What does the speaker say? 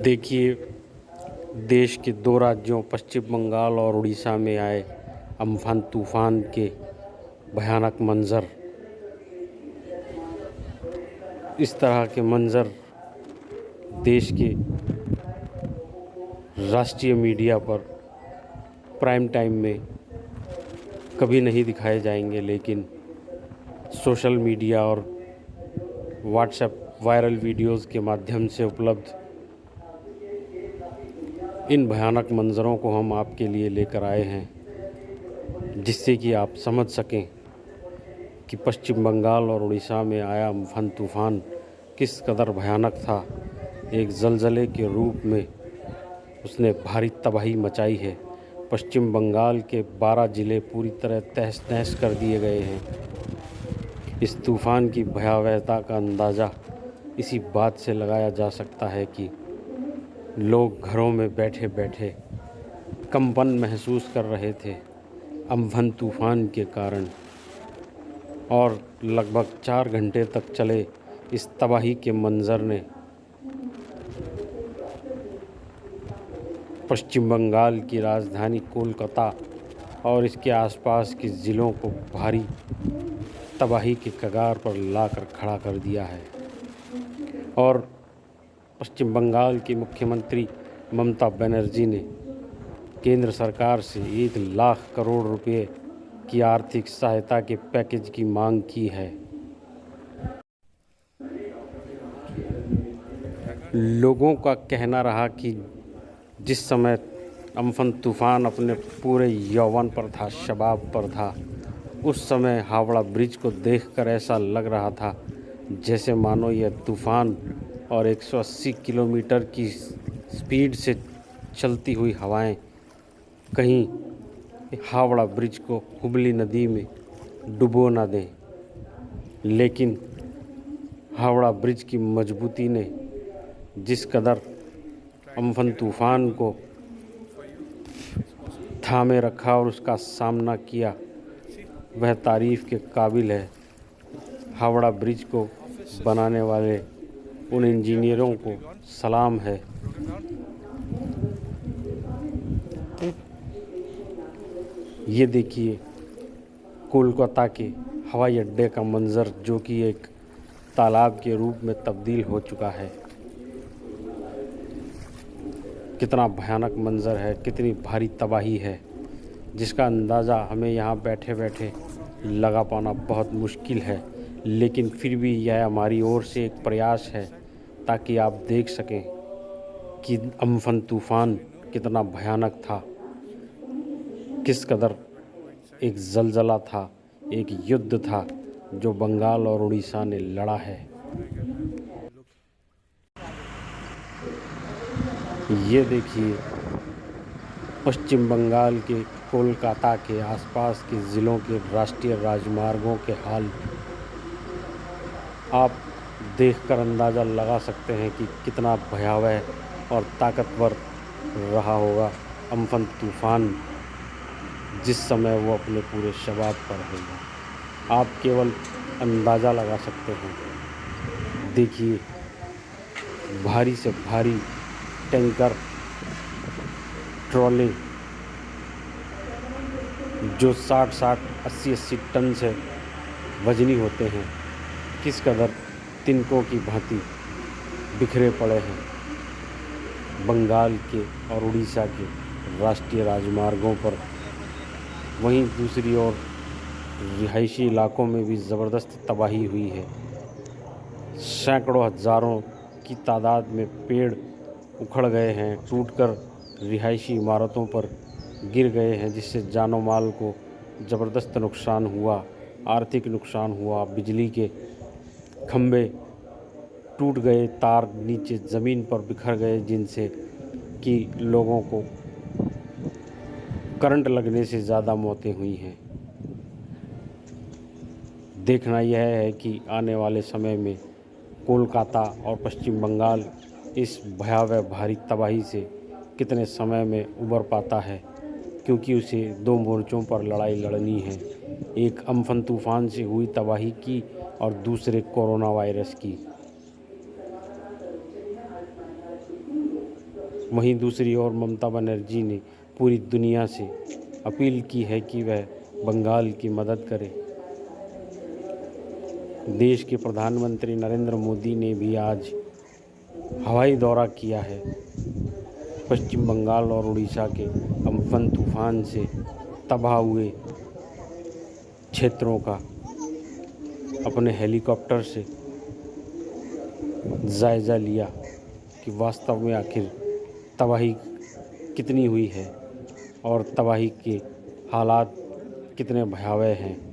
देखिए, देश के दो राज्यों पश्चिम बंगाल और उड़ीसा में आए अम्फान तूफान के भयानक मंज़र। इस तरह के मंज़र देश के राष्ट्रीय मीडिया पर प्राइम टाइम में कभी नहीं दिखाए जाएंगे, लेकिन सोशल मीडिया और व्हाट्सएप वायरल वीडियोज़ के माध्यम से उपलब्ध इन भयानक मंज़रों को हम आपके लिए लेकर आए हैं, जिससे कि आप समझ सकें कि पश्चिम बंगाल और उड़ीसा में आया अम्फान तूफ़ान किस कदर भयानक था। एक ज़लज़ले के रूप में उसने भारी तबाही मचाई है। पश्चिम बंगाल के 12 ज़िले पूरी तरह तहस नहस कर दिए गए हैं। इस तूफ़ान की भयावहता का अंदाज़ा इसी बात से लगाया जा सकता है कि लोग घरों में बैठे बैठे कंपन महसूस कर रहे थे अम्फान तूफ़ान के कारण, और लगभग 4 घंटे तक चले इस तबाही के मंज़र ने पश्चिम बंगाल की राजधानी कोलकाता और इसके आसपास के ज़िलों को भारी तबाही के कगार पर लाकर खड़ा कर दिया है। और पश्चिम बंगाल की मुख्यमंत्री ममता बनर्जी ने केंद्र सरकार से 1 लाख करोड़ रुपए की आर्थिक सहायता के पैकेज की मांग की है। लोगों का कहना रहा कि जिस समय अम्फान तूफ़ान अपने पूरे यौवन पर था, शबाब पर था, उस समय हावड़ा ब्रिज को देखकर ऐसा लग रहा था जैसे मानो यह तूफ़ान और 180 किलोमीटर की स्पीड से चलती हुई हवाएं कहीं हावड़ा ब्रिज को हुगली नदी में डुबो ना दें। लेकिन हावड़ा ब्रिज की मजबूती ने जिस कदर अम्फान तूफ़ान को थामे रखा और उसका सामना किया, वह तारीफ़ के काबिल है। हावड़ा ब्रिज को बनाने वाले उन इंजीनियरों को सलाम है। ये देखिए कोलकाता के हवाई अड्डे का मंज़र, जो कि एक तालाब के रूप में तब्दील हो चुका है। कितना भयानक मंज़र है, कितनी भारी तबाही है, जिसका अंदाज़ा हमें यहाँ बैठे बैठे लगा पाना बहुत मुश्किल है। लेकिन फिर भी यह हमारी ओर से एक प्रयास है ताकि आप देख सकें कि अम्फान तूफ़ान कितना भयानक था, किस कदर एक ज़लज़ला था, एक युद्ध था जो बंगाल और उड़ीसा ने लड़ा है। ये देखिए पश्चिम बंगाल के कोलकाता के आसपास के ज़िलों के राष्ट्रीय राजमार्गों के हाल आप देखकर अंदाज़ा लगा सकते हैं कि कितना भयावह और ताकतवर रहा होगा अम्फान तूफ़ान जिस समय वो अपने पूरे शबाब पर है। आप केवल अंदाज़ा लगा सकते हैं। देखिए भारी से भारी टैंकर, ट्रॉले जो 60-60, 80-80 टन से वजनी होते हैं, किस कदर तिनकों की भांति बिखरे पड़े हैं बंगाल के और उड़ीसा के राष्ट्रीय राजमार्गों पर। वहीं दूसरी ओर रिहायशी इलाकों में भी ज़बरदस्त तबाही हुई है। सैकड़ों हज़ारों की तादाद में पेड़ उखड़ गए हैं, टूटकर रिहायशी इमारतों पर गिर गए हैं, जिससे जानो माल को ज़बरदस्त नुकसान हुआ, आर्थिक नुकसान हुआ। बिजली के खंभे टूट गए, तार नीचे ज़मीन पर बिखर गए, जिनसे कि लोगों को करंट लगने से ज़्यादा मौतें हुई हैं। देखना यह है कि आने वाले समय में कोलकाता और पश्चिम बंगाल इस भयावह भारी तबाही से कितने समय में उबर पाता है, क्योंकि उसे 2 मोर्चों पर लड़ाई लड़नी है। एक अम्फान तूफ़ान से हुई तबाही की और दूसरे कोरोना वायरस की। वहीं दूसरी ओर ममता बनर्जी ने पूरी दुनिया से अपील की है कि वह बंगाल की मदद करे। देश के प्रधानमंत्री नरेंद्र मोदी ने भी आज हवाई दौरा किया है। पश्चिम बंगाल और उड़ीसा के अम्फन तूफान से तबाह हुए क्षेत्रों का अपने हेलीकॉप्टर से जायज़ा लिया कि वास्तव में आखिर तबाही कितनी हुई है और तबाही के हालात कितने भयावह हैं।